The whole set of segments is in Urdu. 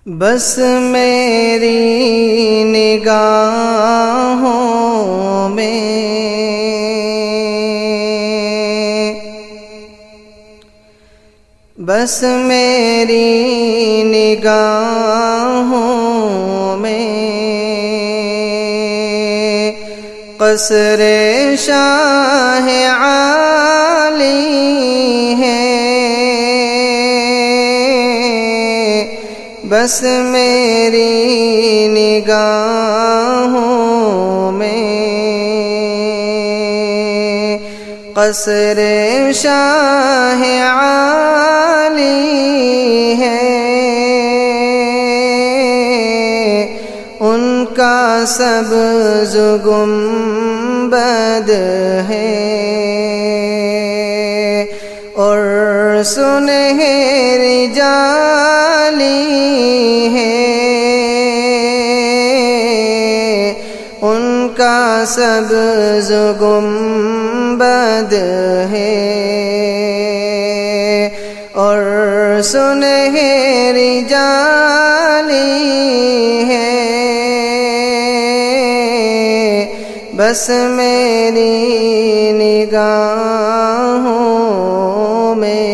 بس میری نگاہوں میں بس میری نگاہوں میں قصر شاہ عالی ہے، بس میری نگاہوں میں قصر شاہ عالی ہے، ان کا سبز گنبد ہے اور سنہری جالی ہے، ان کا سبز گنبد ہے اور سنہری جالی ہے، بس میری نگاہوں میں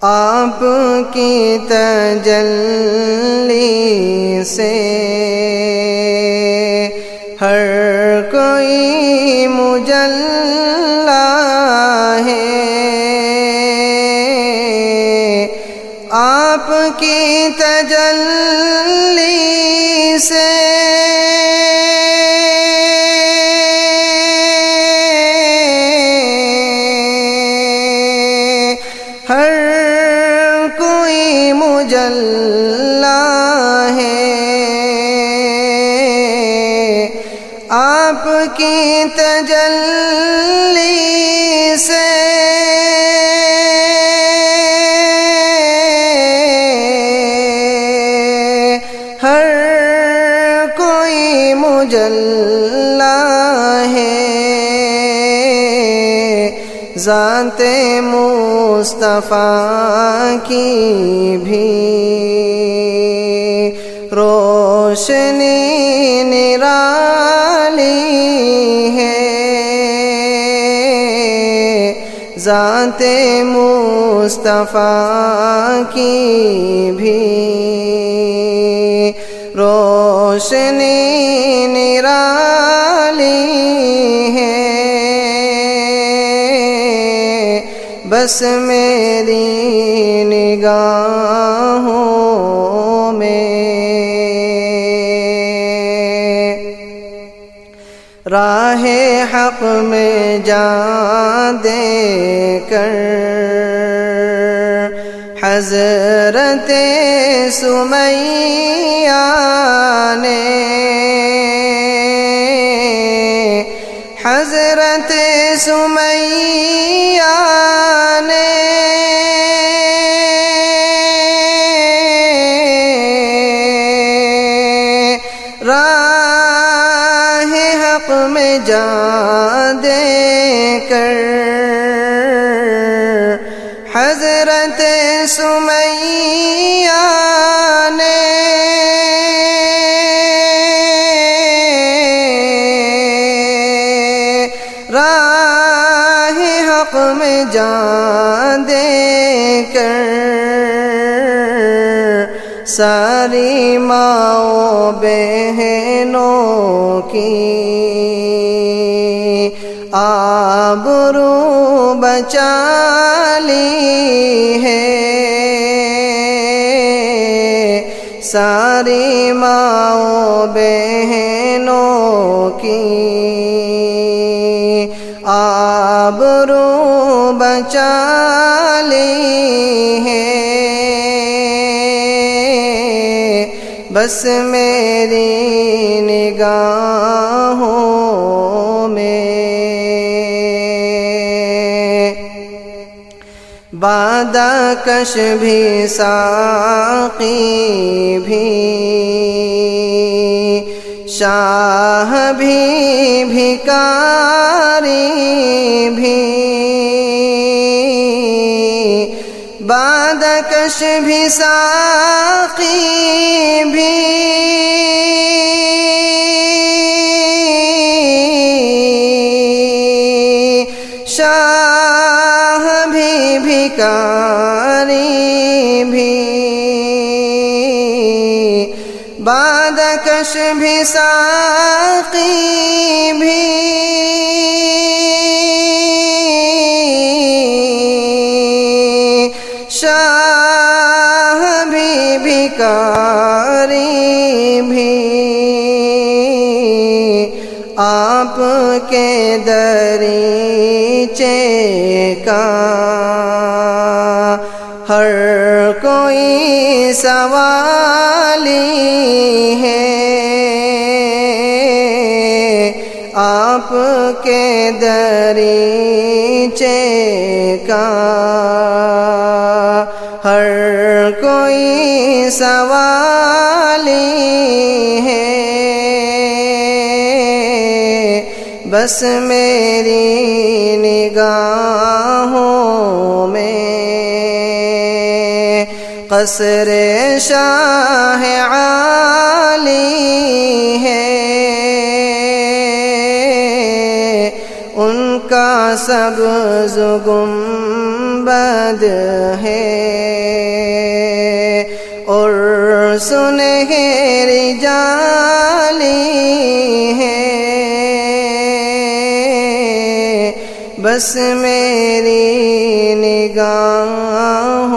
آپ کی تجلی سے ہر کوئی مجلا ہے، آپ کی تجلی سے ہر کوئی مجلا ہے، آپ کی تجلی سے ہر کوئی مجلا ہے، ذات مصطفیٰ کی بھی روشنی نرالی ہے، ذات مصطفیٰ کی بھی روشنی نرالی ہے، بس میری نگاہوں میں راہ حق میں جان دے کر حضرت سمیہ نے حضرت سمیہ نے راہ حق میں جان دے کر حضرت سمیہ نے راہ حق میں جان دے کر ساری ماؤں بہنوں کی آبرو بچا لی ہے، ساری ماؤں بہنوں کی آبرو بچا لی ہے، بس میری نگاہوں میں بادہ کش بھی ساقی بھی شاہ بھی بھکاری بھی بادکش بھی ساقی بھی شاہ بھی بھکاری بھی بادکش بھی ساقی بھی شاہ بھی بھکاری بھی آپ کے دریچے کا ہر کوئی سوالی ہے آپ کے دریچے کا ہر کوئی سوالی ہے بس میری نگاہوں میں قصر شاہ عالی ہے ان کا سبز گنبد ہے اور سنہری جالی ہے بس میری نگاہ